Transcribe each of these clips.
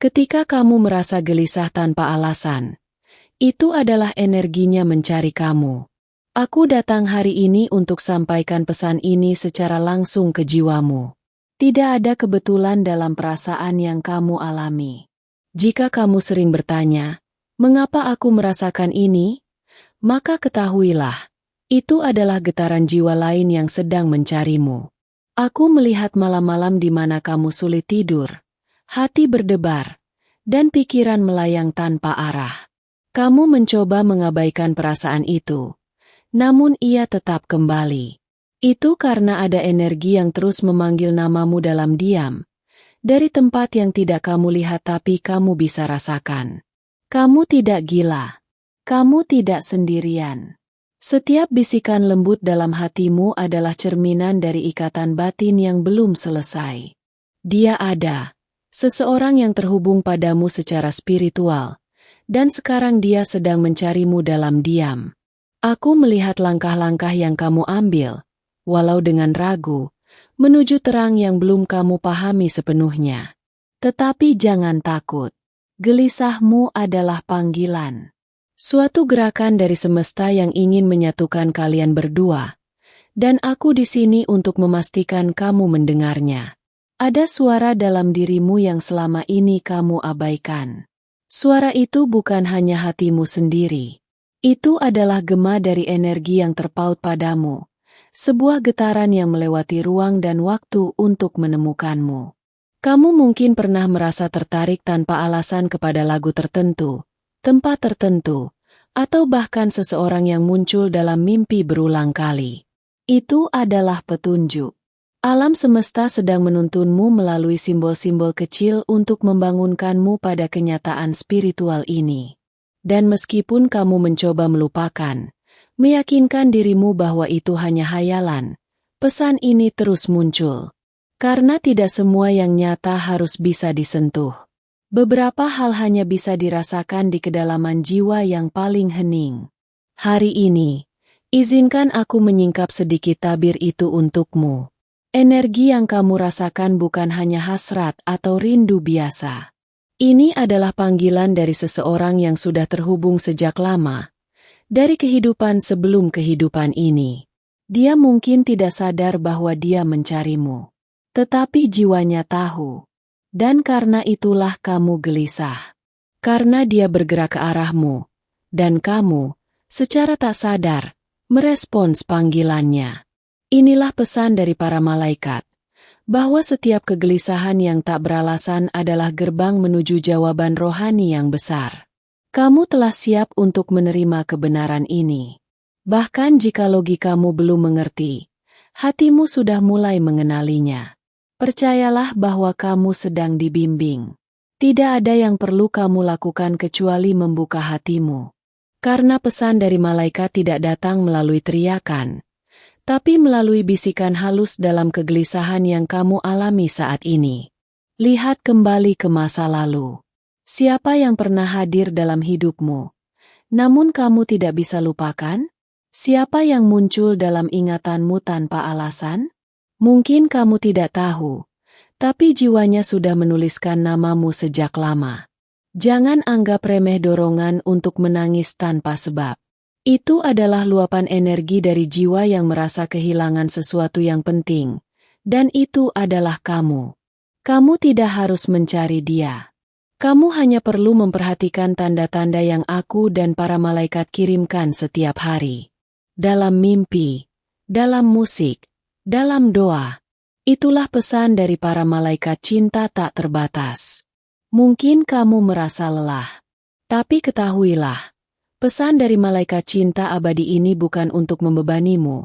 Ketika kamu merasa gelisah tanpa alasan, itu adalah energinya mencari kamu. Aku datang hari ini untuk sampaikan pesan ini secara langsung ke jiwamu. Tidak ada kebetulan dalam perasaan yang kamu alami. Jika kamu sering bertanya, "Mengapa aku merasakan ini?" maka ketahuilah, itu adalah getaran jiwa lain yang sedang mencarimu. Aku melihat malam-malam di mana kamu sulit tidur, hati berdebar, dan pikiran melayang tanpa arah. Kamu mencoba mengabaikan perasaan itu, namun ia tetap kembali. Itu karena ada energi yang terus memanggil namamu dalam diam, dari tempat yang tidak kamu lihat tapi kamu bisa rasakan. Kamu tidak gila. Kamu tidak sendirian. Setiap bisikan lembut dalam hatimu adalah cerminan dari ikatan batin yang belum selesai. Dia ada, seseorang yang terhubung padamu secara spiritual, dan sekarang dia sedang mencarimu dalam diam. Aku melihat langkah-langkah yang kamu ambil, walau dengan ragu, menuju terang yang belum kamu pahami sepenuhnya. Tetapi jangan takut. Gelisahmu adalah panggilan. Suatu gerakan dari semesta yang ingin menyatukan kalian berdua. Dan aku di sini untuk memastikan kamu mendengarnya. Ada suara dalam dirimu yang selama ini kamu abaikan. Suara itu bukan hanya hatimu sendiri. Itu adalah gema dari energi yang terpaut padamu. Sebuah getaran yang melewati ruang dan waktu untuk menemukanmu. Kamu mungkin pernah merasa tertarik tanpa alasan kepada lagu tertentu, tempat tertentu, atau bahkan seseorang yang muncul dalam mimpi berulang kali. Itu adalah petunjuk. Alam semesta sedang menuntunmu melalui simbol-simbol kecil untuk membangunkanmu pada kenyataan spiritual ini. Dan meskipun kamu mencoba melupakan, meyakinkan dirimu bahwa itu hanya hayalan, pesan ini terus muncul. Karena tidak semua yang nyata harus bisa disentuh. Beberapa hal hanya bisa dirasakan di kedalaman jiwa yang paling hening. Hari ini, izinkan aku menyingkap sedikit tabir itu untukmu. Energi yang kamu rasakan bukan hanya hasrat atau rindu biasa. Ini adalah panggilan dari seseorang yang sudah terhubung sejak lama, dari kehidupan sebelum kehidupan ini. Dia mungkin tidak sadar bahwa dia mencarimu. Tetapi jiwanya tahu. Dan karena itulah kamu gelisah. Karena dia bergerak ke arahmu. Dan kamu, secara tak sadar, merespons panggilannya. Inilah pesan dari para malaikat. Bahwa setiap kegelisahan yang tak beralasan adalah gerbang menuju jawaban rohani yang besar. Kamu telah siap untuk menerima kebenaran ini. Bahkan jika logikamu belum mengerti, hatimu sudah mulai mengenalinya. Percayalah bahwa kamu sedang dibimbing. Tidak ada yang perlu kamu lakukan kecuali membuka hatimu. Karena pesan dari malaikat tidak datang melalui teriakan, tapi melalui bisikan halus dalam kegelisahan yang kamu alami saat ini. Lihat kembali ke masa lalu. Siapa yang pernah hadir dalam hidupmu, namun kamu tidak bisa lupakan? Siapa yang muncul dalam ingatanmu tanpa alasan? Mungkin kamu tidak tahu, tapi jiwanya sudah menuliskan namamu sejak lama. Jangan anggap remeh dorongan untuk menangis tanpa sebab. Itu adalah luapan energi dari jiwa yang merasa kehilangan sesuatu yang penting, dan itu adalah kamu. Kamu tidak harus mencari dia. Kamu hanya perlu memperhatikan tanda-tanda yang aku dan para malaikat kirimkan setiap hari. Dalam mimpi, dalam musik, dalam doa. Itulah pesan dari para malaikat cinta tak terbatas. Mungkin kamu merasa lelah, tapi ketahuilah, pesan dari malaikat cinta abadi ini bukan untuk membebanimu,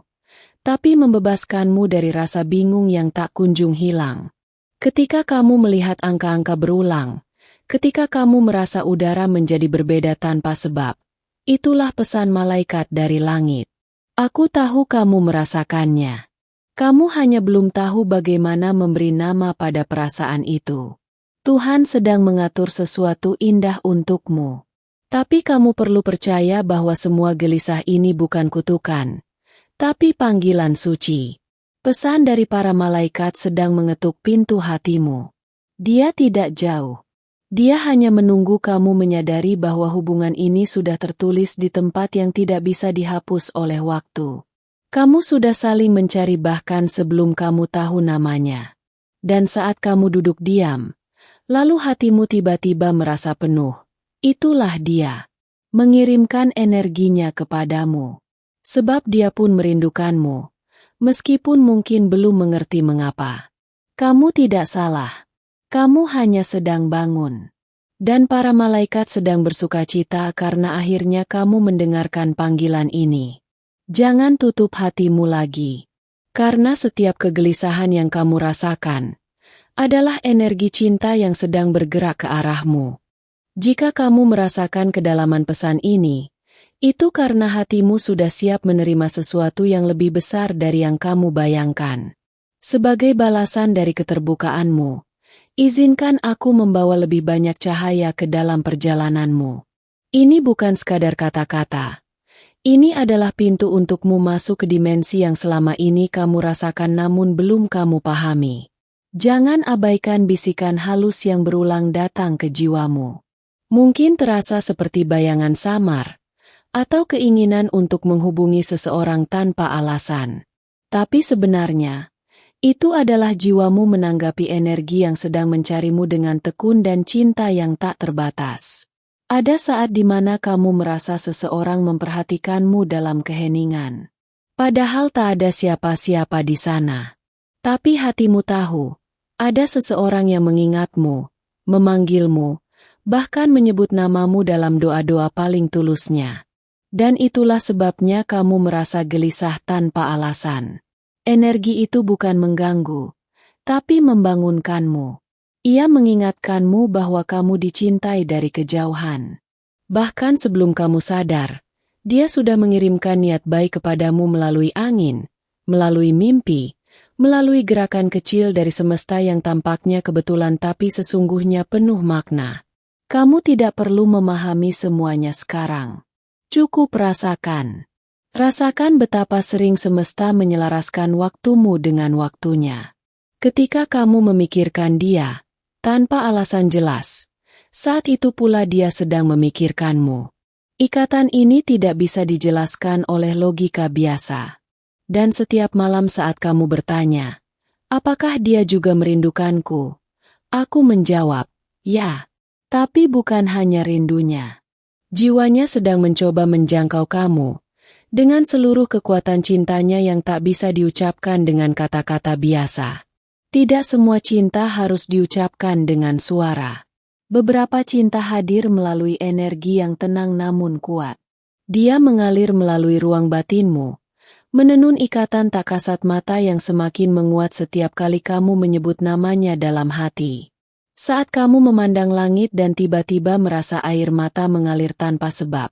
tapi membebaskanmu dari rasa bingung yang tak kunjung hilang. Ketika kamu melihat angka-angka berulang, ketika kamu merasa udara menjadi berbeda tanpa sebab, itulah pesan malaikat dari langit. Aku tahu kamu merasakannya. Kamu hanya belum tahu bagaimana memberi nama pada perasaan itu. Tuhan sedang mengatur sesuatu indah untukmu. Tapi kamu perlu percaya bahwa semua gelisah ini bukan kutukan, tapi panggilan suci. Pesan dari para malaikat sedang mengetuk pintu hatimu. Dia tidak jauh. Dia hanya menunggu kamu menyadari bahwa hubungan ini sudah tertulis di tempat yang tidak bisa dihapus oleh waktu. Kamu sudah saling mencari bahkan sebelum kamu tahu namanya. Dan saat kamu duduk diam, lalu hatimu tiba-tiba merasa penuh. Itulah dia. Mengirimkan energinya kepadamu. Sebab dia pun merindukanmu. Meskipun mungkin belum mengerti mengapa. Kamu tidak salah. Kamu hanya sedang bangun. Dan para malaikat sedang bersukacita karena akhirnya kamu mendengarkan panggilan ini. Jangan tutup hatimu lagi. Karena setiap kegelisahan yang kamu rasakan adalah energi cinta yang sedang bergerak ke arahmu. Jika kamu merasakan kedalaman pesan ini, itu karena hatimu sudah siap menerima sesuatu yang lebih besar dari yang kamu bayangkan. Sebagai balasan dari keterbukaanmu, izinkan aku membawa lebih banyak cahaya ke dalam perjalananmu. Ini bukan sekadar kata-kata. Ini adalah pintu untukmu masuk ke dimensi yang selama ini kamu rasakan namun belum kamu pahami. Jangan abaikan bisikan halus yang berulang datang ke jiwamu. Mungkin terasa seperti bayangan samar, atau keinginan untuk menghubungi seseorang tanpa alasan. Tapi sebenarnya, itu adalah jiwamu menanggapi energi yang sedang mencarimu dengan tekun dan cinta yang tak terbatas. Ada saat di mana kamu merasa seseorang memperhatikanmu dalam keheningan. Padahal tak ada siapa-siapa di sana. Tapi hatimu tahu, ada seseorang yang mengingatmu, memanggilmu, bahkan menyebut namamu dalam doa-doa paling tulusnya. Dan itulah sebabnya kamu merasa gelisah tanpa alasan. Energi itu bukan mengganggu, tapi membangunkanmu. Ia mengingatkanmu bahwa kamu dicintai dari kejauhan. Bahkan sebelum kamu sadar, dia sudah mengirimkan niat baik kepadamu melalui angin, melalui mimpi, melalui gerakan kecil dari semesta yang tampaknya kebetulan tapi sesungguhnya penuh makna. Kamu tidak perlu memahami semuanya sekarang. Cukup rasakan. Rasakan betapa sering semesta menyelaraskan waktumu dengan waktunya. Ketika kamu memikirkan dia, tanpa alasan jelas, saat itu pula dia sedang memikirkanmu. Ikatan ini tidak bisa dijelaskan oleh logika biasa. Dan setiap malam saat kamu bertanya, apakah dia juga merindukanku? Aku menjawab, ya. Tapi bukan hanya rindunya. Jiwanya sedang mencoba menjangkau kamu, dengan seluruh kekuatan cintanya yang tak bisa diucapkan dengan kata-kata biasa. Tidak semua cinta harus diucapkan dengan suara. Beberapa cinta hadir melalui energi yang tenang namun kuat. Dia mengalir melalui ruang batinmu, menenun ikatan tak kasat mata yang semakin menguat setiap kali kamu menyebut namanya dalam hati. Saat kamu memandang langit dan tiba-tiba merasa air mata mengalir tanpa sebab.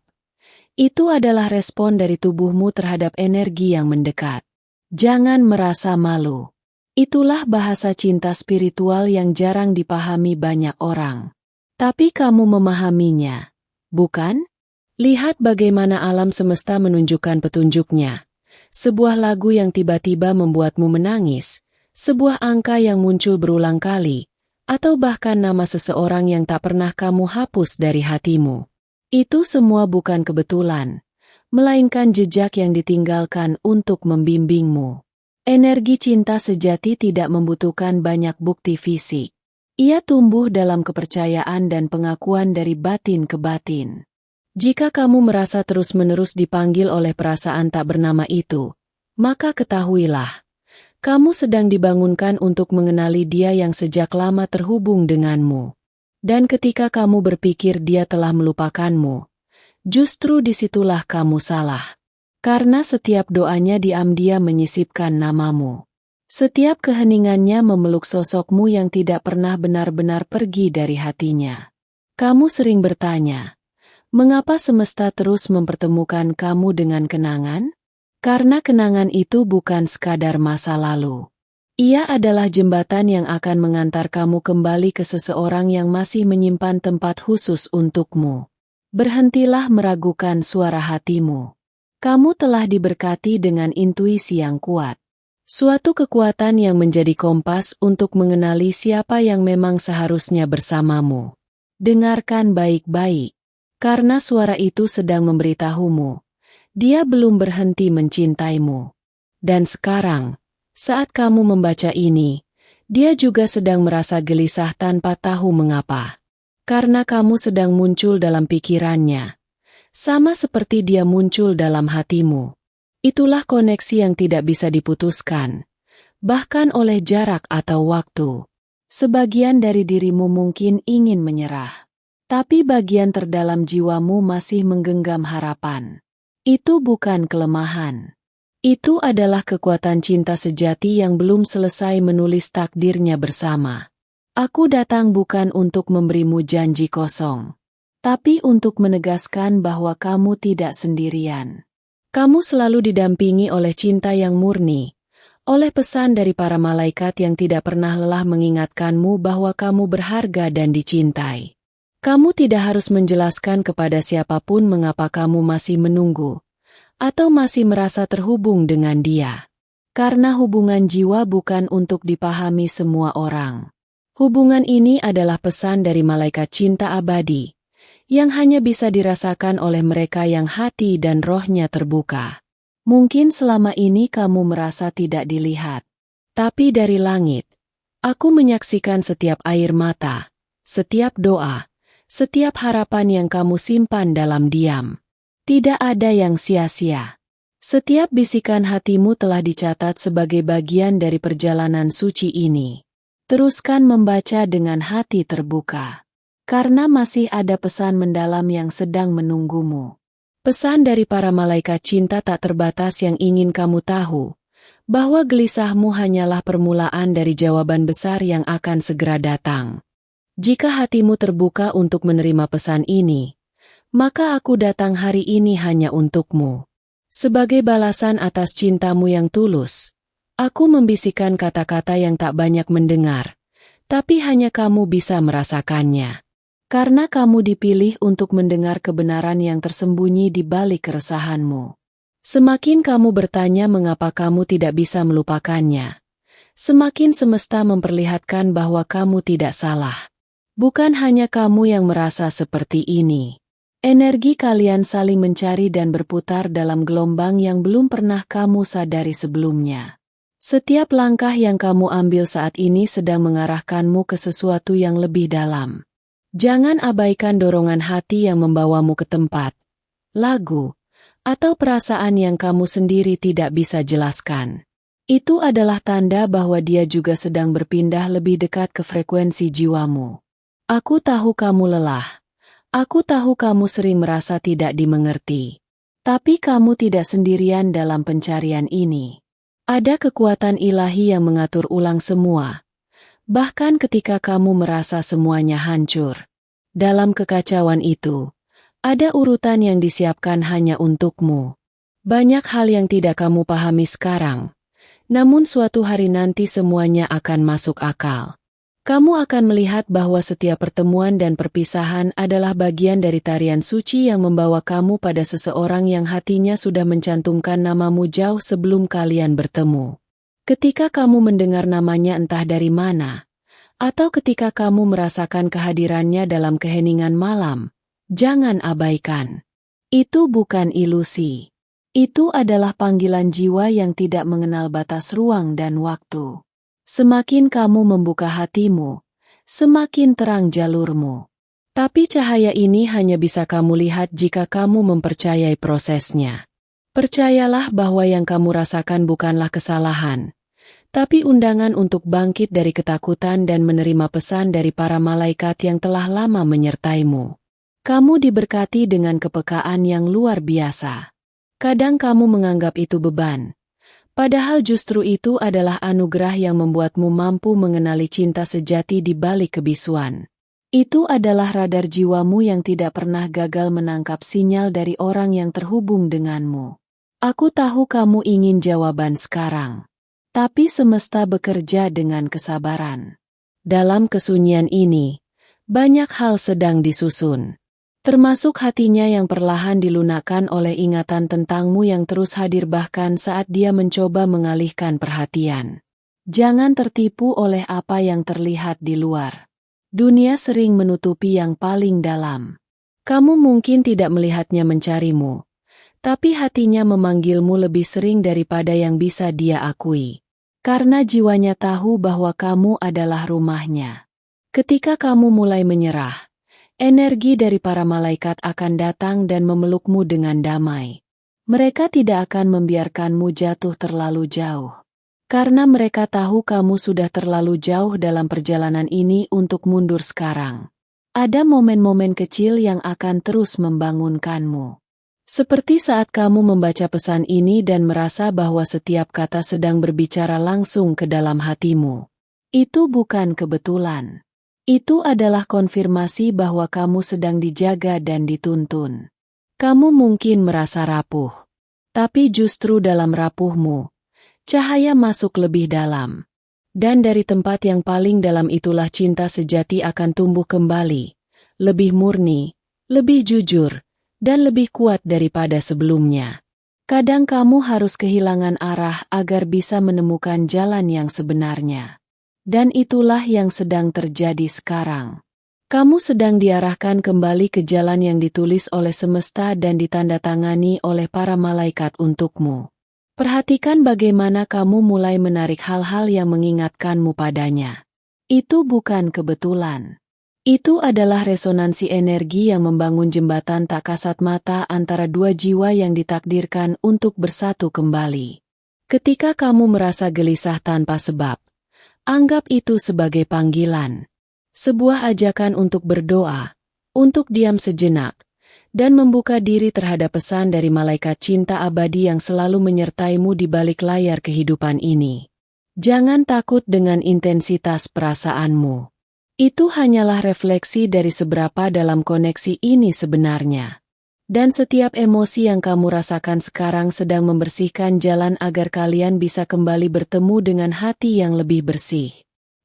Itu adalah respon dari tubuhmu terhadap energi yang mendekat. Jangan merasa malu. Itulah bahasa cinta spiritual yang jarang dipahami banyak orang. Tapi kamu memahaminya, bukan? Lihat bagaimana alam semesta menunjukkan petunjuknya. Sebuah lagu yang tiba-tiba membuatmu menangis, sebuah angka yang muncul berulang kali, atau bahkan nama seseorang yang tak pernah kamu hapus dari hatimu. Itu semua bukan kebetulan, melainkan jejak yang ditinggalkan untuk membimbingmu. Energi cinta sejati tidak membutuhkan banyak bukti fisik. Ia tumbuh dalam kepercayaan dan pengakuan dari batin ke batin. Jika kamu merasa terus-menerus dipanggil oleh perasaan tak bernama itu, maka ketahuilah, kamu sedang dibangunkan untuk mengenali dia yang sejak lama terhubung denganmu. Dan ketika kamu berpikir dia telah melupakanmu, justru disitulah kamu salah. Karena setiap doanya diam-diam menyisipkan namamu. Setiap keheningannya memeluk sosokmu yang tidak pernah benar-benar pergi dari hatinya. Kamu sering bertanya, mengapa semesta terus mempertemukan kamu dengan kenangan? Karena kenangan itu bukan sekadar masa lalu. Ia adalah jembatan yang akan mengantar kamu kembali ke seseorang yang masih menyimpan tempat khusus untukmu. Berhentilah meragukan suara hatimu. Kamu telah diberkati dengan intuisi yang kuat. Suatu kekuatan yang menjadi kompas untuk mengenali siapa yang memang seharusnya bersamamu. Dengarkan baik-baik, karena suara itu sedang memberitahumu, dia belum berhenti mencintaimu. Dan sekarang, saat kamu membaca ini, dia juga sedang merasa gelisah tanpa tahu mengapa. Karena kamu sedang muncul dalam pikirannya, sama seperti dia muncul dalam hatimu. Itulah koneksi yang tidak bisa diputuskan, bahkan oleh jarak atau waktu. Sebagian dari dirimu mungkin ingin menyerah, tapi bagian terdalam jiwamu masih menggenggam harapan. Itu bukan kelemahan. Itu adalah kekuatan cinta sejati yang belum selesai menulis takdirnya bersama. Aku datang bukan untuk memberimu janji kosong, tapi untuk menegaskan bahwa kamu tidak sendirian. Kamu selalu didampingi oleh cinta yang murni, oleh pesan dari para malaikat yang tidak pernah lelah mengingatkanmu bahwa kamu berharga dan dicintai. Kamu tidak harus menjelaskan kepada siapapun mengapa kamu masih menunggu, atau masih merasa terhubung dengan dia. Karena hubungan jiwa bukan untuk dipahami semua orang. Hubungan ini adalah pesan dari malaikat cinta abadi, yang hanya bisa dirasakan oleh mereka yang hati dan rohnya terbuka. Mungkin selama ini kamu merasa tidak dilihat, tapi dari langit, aku menyaksikan setiap air mata, setiap doa, setiap harapan yang kamu simpan dalam diam. Tidak ada yang sia-sia. Setiap bisikan hatimu telah dicatat sebagai bagian dari perjalanan suci ini. Teruskan membaca dengan hati terbuka, karena masih ada pesan mendalam yang sedang menunggumu. Pesan dari para malaikat cinta tak terbatas yang ingin kamu tahu, bahwa gelisahmu hanyalah permulaan dari jawaban besar yang akan segera datang. Jika hatimu terbuka untuk menerima pesan ini, maka aku datang hari ini hanya untukmu. Sebagai balasan atas cintamu yang tulus, aku membisikkan kata-kata yang tak banyak mendengar, tapi hanya kamu bisa merasakannya. Karena kamu dipilih untuk mendengar kebenaran yang tersembunyi di balik keresahanmu. Semakin kamu bertanya mengapa kamu tidak bisa melupakannya, semakin semesta memperlihatkan bahwa kamu tidak salah. Bukan hanya kamu yang merasa seperti ini. Energi kalian saling mencari dan berputar dalam gelombang yang belum pernah kamu sadari sebelumnya. Setiap langkah yang kamu ambil saat ini sedang mengarahkanmu ke sesuatu yang lebih dalam. Jangan abaikan dorongan hati yang membawamu ke tempat, lagu, atau perasaan yang kamu sendiri tidak bisa jelaskan. Itu adalah tanda bahwa dia juga sedang berpindah lebih dekat ke frekuensi jiwamu. Aku tahu kamu lelah. Aku tahu kamu sering merasa tidak dimengerti. Tapi kamu tidak sendirian dalam pencarian ini. Ada kekuatan ilahi yang mengatur ulang semua. Bahkan ketika kamu merasa semuanya hancur. Dalam kekacauan itu, ada urutan yang disiapkan hanya untukmu. Banyak hal yang tidak kamu pahami sekarang. Namun suatu hari nanti semuanya akan masuk akal. Kamu akan melihat bahwa setiap pertemuan dan perpisahan adalah bagian dari tarian suci yang membawa kamu pada seseorang yang hatinya sudah mencantumkan namamu jauh sebelum kalian bertemu. Ketika kamu mendengar namanya entah dari mana, atau ketika kamu merasakan kehadirannya dalam keheningan malam, jangan abaikan. Itu bukan ilusi. Itu adalah panggilan jiwa yang tidak mengenal batas ruang dan waktu. Semakin kamu membuka hatimu, semakin terang jalurmu. Tapi cahaya ini hanya bisa kamu lihat jika kamu mempercayai prosesnya. Percayalah bahwa yang kamu rasakan bukanlah kesalahan, tapi undangan untuk bangkit dari ketakutan dan menerima pesan dari para malaikat yang telah lama menyertaimu. Kamu diberkati dengan kepekaan yang luar biasa. Kadang kamu menganggap itu beban. Padahal justru itu adalah anugerah yang membuatmu mampu mengenali cinta sejati di balik kebisuan. Itu adalah radar jiwamu yang tidak pernah gagal menangkap sinyal dari orang yang terhubung denganmu. Aku tahu kamu ingin jawaban sekarang. Tapi semesta bekerja dengan kesabaran. Dalam kesunyian ini, banyak hal sedang disusun. Termasuk hatinya yang perlahan dilunakkan oleh ingatan tentangmu yang terus hadir bahkan saat dia mencoba mengalihkan perhatian. Jangan tertipu oleh apa yang terlihat di luar. Dunia sering menutupi yang paling dalam. Kamu mungkin tidak melihatnya mencarimu, tapi hatinya memanggilmu lebih sering daripada yang bisa dia akui. Karena jiwanya tahu bahwa kamu adalah rumahnya. Ketika kamu mulai menyerah, energi dari para malaikat akan datang dan memelukmu dengan damai. Mereka tidak akan membiarkanmu jatuh terlalu jauh. Karena mereka tahu kamu sudah terlalu jauh dalam perjalanan ini untuk mundur sekarang. Ada momen-momen kecil yang akan terus membangunkanmu. Seperti saat kamu membaca pesan ini dan merasa bahwa setiap kata sedang berbicara langsung ke dalam hatimu. Itu bukan kebetulan. Itu adalah konfirmasi bahwa kamu sedang dijaga dan dituntun. Kamu mungkin merasa rapuh. Tapi justru dalam rapuhmu, cahaya masuk lebih dalam. Dan dari tempat yang paling dalam itulah cinta sejati akan tumbuh kembali. Lebih murni, lebih jujur, dan lebih kuat daripada sebelumnya. Kadang kamu harus kehilangan arah agar bisa menemukan jalan yang sebenarnya. Dan itulah yang sedang terjadi sekarang. Kamu sedang diarahkan kembali ke jalan yang ditulis oleh semesta dan ditandatangani oleh para malaikat untukmu. Perhatikan bagaimana kamu mulai menarik hal-hal yang mengingatkanmu padanya. Itu bukan kebetulan. Itu adalah resonansi energi yang membangun jembatan tak kasat mata antara dua jiwa yang ditakdirkan untuk bersatu kembali. Ketika kamu merasa gelisah tanpa sebab, anggap itu sebagai panggilan. Sebuah ajakan untuk berdoa, untuk diam sejenak, dan membuka diri terhadap pesan dari malaikat cinta abadi yang selalu menyertaimu di balik layar kehidupan ini. Jangan takut dengan intensitas perasaanmu. Itu hanyalah refleksi dari seberapa dalam koneksi ini sebenarnya. Dan setiap emosi yang kamu rasakan sekarang sedang membersihkan jalan agar kalian bisa kembali bertemu dengan hati yang lebih bersih.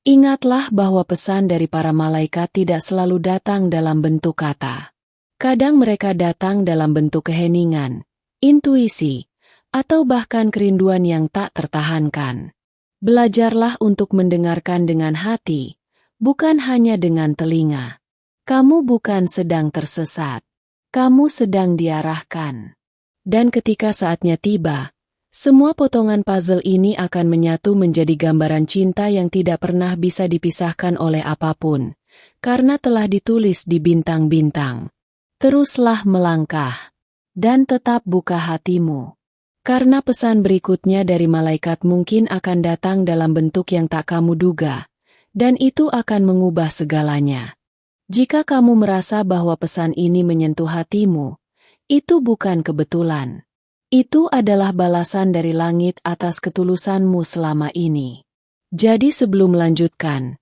Ingatlah bahwa pesan dari para malaikat tidak selalu datang dalam bentuk kata. Kadang mereka datang dalam bentuk keheningan, intuisi, atau bahkan kerinduan yang tak tertahankan. Belajarlah untuk mendengarkan dengan hati, bukan hanya dengan telinga. Kamu bukan sedang tersesat. Kamu sedang diarahkan. Dan ketika saatnya tiba, semua potongan puzzle ini akan menyatu menjadi gambaran cinta yang tidak pernah bisa dipisahkan oleh apapun, karena telah ditulis di bintang-bintang. Teruslah melangkah, dan tetap buka hatimu. Karena pesan berikutnya dari malaikat mungkin akan datang dalam bentuk yang tak kamu duga, dan itu akan mengubah segalanya. Jika kamu merasa bahwa pesan ini menyentuh hatimu, itu bukan kebetulan. Itu adalah balasan dari langit atas ketulusanmu selama ini. Jadi sebelum melanjutkan,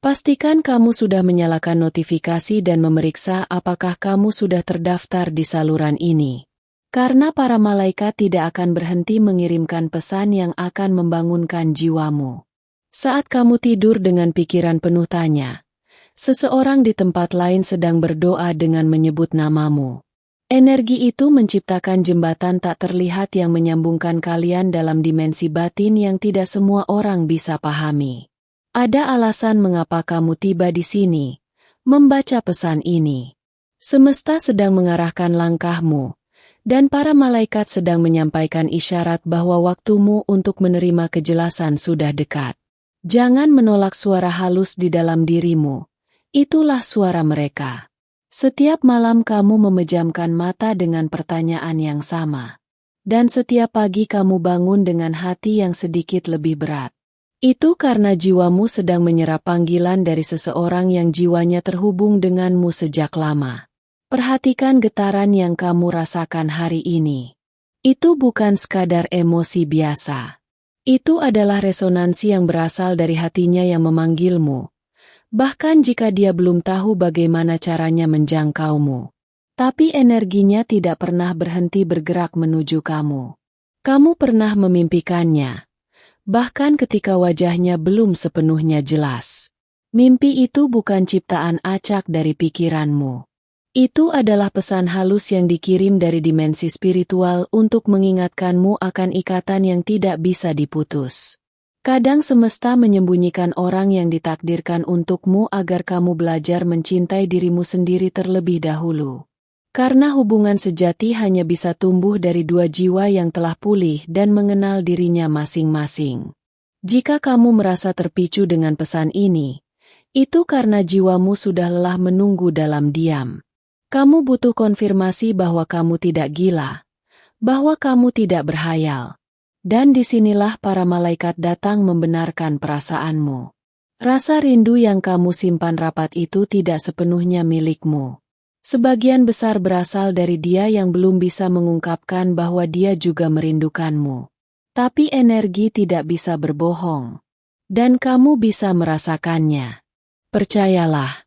pastikan kamu sudah menyalakan notifikasi dan memeriksa apakah kamu sudah terdaftar di saluran ini. Karena para malaikat tidak akan berhenti mengirimkan pesan yang akan membangunkan jiwamu. Saat kamu tidur dengan pikiran penuh tanya, seseorang di tempat lain sedang berdoa dengan menyebut namamu. Energi itu menciptakan jembatan tak terlihat yang menyambungkan kalian dalam dimensi batin yang tidak semua orang bisa pahami. Ada alasan mengapa kamu tiba di sini, membaca pesan ini. Semesta sedang mengarahkan langkahmu, dan para malaikat sedang menyampaikan isyarat bahwa waktumu untuk menerima kejelasan sudah dekat. Jangan menolak suara halus di dalam dirimu. Itulah suara mereka. Setiap malam kamu memejamkan mata dengan pertanyaan yang sama. Dan setiap pagi kamu bangun dengan hati yang sedikit lebih berat. Itu karena jiwamu sedang menyerap panggilan dari seseorang yang jiwanya terhubung denganmu sejak lama. Perhatikan getaran yang kamu rasakan hari ini. Itu bukan sekadar emosi biasa. Itu adalah resonansi yang berasal dari hatinya yang memanggilmu. Bahkan jika dia belum tahu bagaimana caranya menjangkaumu. Tapi energinya tidak pernah berhenti bergerak menuju kamu. Kamu pernah memimpikannya. Bahkan ketika wajahnya belum sepenuhnya jelas. Mimpi itu bukan ciptaan acak dari pikiranmu. Itu adalah pesan halus yang dikirim dari dimensi spiritual untuk mengingatkanmu akan ikatan yang tidak bisa diputus. Kadang semesta menyembunyikan orang yang ditakdirkan untukmu agar kamu belajar mencintai dirimu sendiri terlebih dahulu. Karena hubungan sejati hanya bisa tumbuh dari dua jiwa yang telah pulih dan mengenal dirinya masing-masing. Jika kamu merasa terpicu dengan pesan ini, itu karena jiwamu sudah lelah menunggu dalam diam. Kamu butuh konfirmasi bahwa kamu tidak gila, bahwa kamu tidak berhayal. Dan disinilah para malaikat datang membenarkan perasaanmu. Rasa rindu yang kamu simpan rapat itu tidak sepenuhnya milikmu. Sebagian besar berasal dari dia yang belum bisa mengungkapkan bahwa dia juga merindukanmu. Tapi energi tidak bisa berbohong. Dan kamu bisa merasakannya. Percayalah,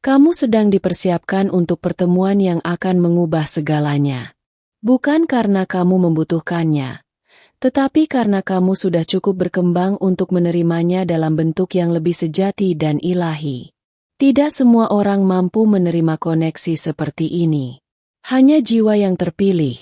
kamu sedang dipersiapkan untuk pertemuan yang akan mengubah segalanya. Bukan karena kamu membutuhkannya, tetapi karena kamu sudah cukup berkembang untuk menerimanya dalam bentuk yang lebih sejati dan ilahi. Tidak semua orang mampu menerima koneksi seperti ini. Hanya jiwa yang terpilih,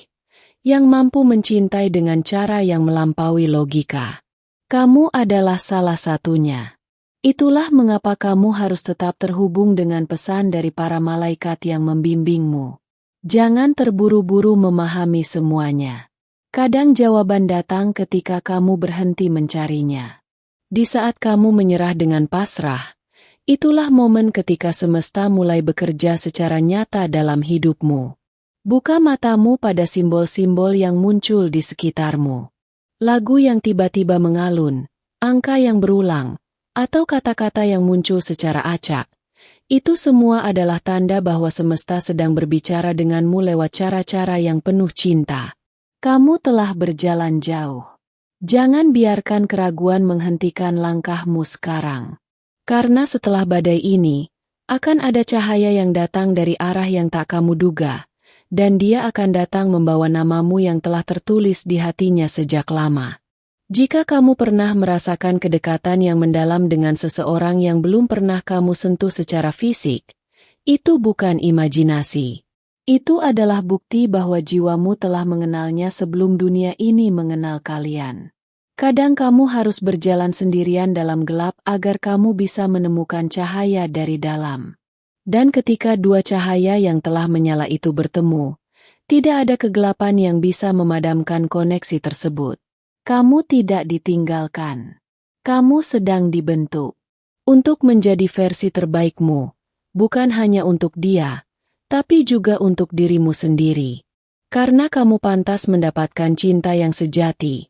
yang mampu mencintai dengan cara yang melampaui logika. Kamu adalah salah satunya. Itulah mengapa kamu harus tetap terhubung dengan pesan dari para malaikat yang membimbingmu. Jangan terburu-buru memahami semuanya. Kadang jawaban datang ketika kamu berhenti mencarinya. Di saat kamu menyerah dengan pasrah, itulah momen ketika semesta mulai bekerja secara nyata dalam hidupmu. Buka matamu pada simbol-simbol yang muncul di sekitarmu. Lagu yang tiba-tiba mengalun, angka yang berulang, atau kata-kata yang muncul secara acak. Itu semua adalah tanda bahwa semesta sedang berbicara denganmu lewat cara-cara yang penuh cinta. Kamu telah berjalan jauh. Jangan biarkan keraguan menghentikan langkahmu sekarang. Karena setelah badai ini, akan ada cahaya yang datang dari arah yang tak kamu duga, dan dia akan datang membawa namamu yang telah tertulis di hatinya sejak lama. Jika kamu pernah merasakan kedekatan yang mendalam dengan seseorang yang belum pernah kamu sentuh secara fisik, itu bukan imajinasi. Itu adalah bukti bahwa jiwamu telah mengenalnya sebelum dunia ini mengenal kalian. Kadang kamu harus berjalan sendirian dalam gelap agar kamu bisa menemukan cahaya dari dalam. Dan ketika dua cahaya yang telah menyala itu bertemu, tidak ada kegelapan yang bisa memadamkan koneksi tersebut. Kamu tidak ditinggalkan. Kamu sedang dibentuk untuk menjadi versi terbaikmu, bukan hanya untuk dia, tapi juga untuk dirimu sendiri. Karena kamu pantas mendapatkan cinta yang sejati,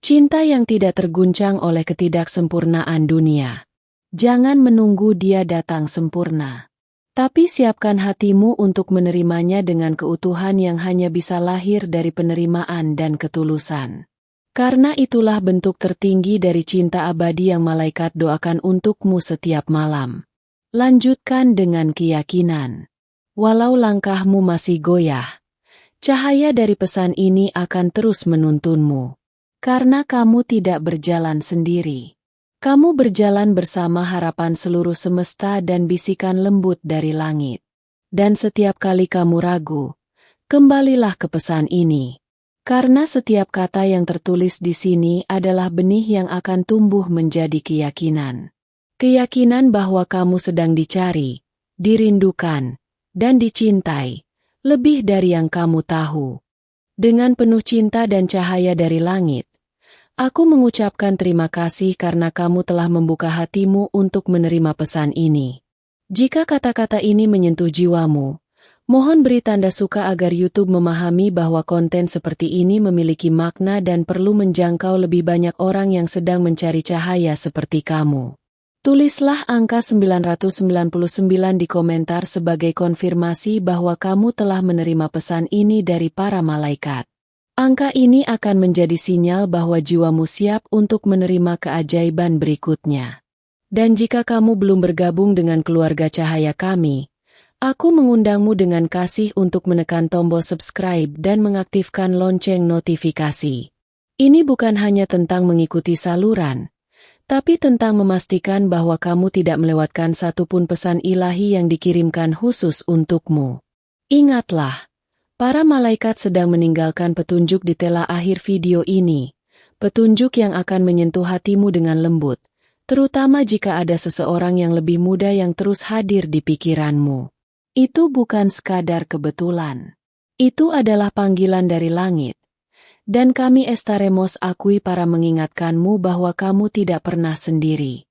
cinta yang tidak terguncang oleh ketidaksempurnaan dunia. Jangan menunggu dia datang sempurna, tapi siapkan hatimu untuk menerimanya dengan keutuhan yang hanya bisa lahir dari penerimaan dan ketulusan. Karena itulah bentuk tertinggi dari cinta abadi yang malaikat doakan untukmu setiap malam. Lanjutkan dengan keyakinan. Walau langkahmu masih goyah, cahaya dari pesan ini akan terus menuntunmu. Karena kamu tidak berjalan sendiri. Kamu berjalan bersama harapan seluruh semesta dan bisikan lembut dari langit. Dan setiap kali kamu ragu, kembalilah ke pesan ini. Karena setiap kata yang tertulis di sini adalah benih yang akan tumbuh menjadi keyakinan. Keyakinan bahwa kamu sedang dicari, dirindukan, dan dicintai, lebih dari yang kamu tahu. Dengan penuh cinta dan cahaya dari langit, aku mengucapkan terima kasih karena kamu telah membuka hatimu untuk menerima pesan ini. Jika kata-kata ini menyentuh jiwamu, mohon beri tanda suka agar YouTube memahami bahwa konten seperti ini memiliki makna dan perlu menjangkau lebih banyak orang yang sedang mencari cahaya seperti kamu. Tulislah angka 999 di komentar sebagai konfirmasi bahwa kamu telah menerima pesan ini dari para malaikat. Angka ini akan menjadi sinyal bahwa jiwamu siap untuk menerima keajaiban berikutnya. Dan jika kamu belum bergabung dengan keluarga cahaya kami, aku mengundangmu dengan kasih untuk menekan tombol subscribe dan mengaktifkan lonceng notifikasi. Ini bukan hanya tentang mengikuti saluran, tapi tentang memastikan bahwa kamu tidak melewatkan satupun pesan ilahi yang dikirimkan khusus untukmu. Ingatlah, para malaikat sedang meninggalkan petunjuk di tela akhir video ini, Petunjuk yang akan menyentuh hatimu dengan lembut, terutama jika ada seseorang yang lebih muda yang terus hadir di pikiranmu. Itu bukan sekadar kebetulan. Itu adalah panggilan dari langit. Dan kami Estaremos akui para mengingatkanmu bahwa kamu tidak pernah sendiri.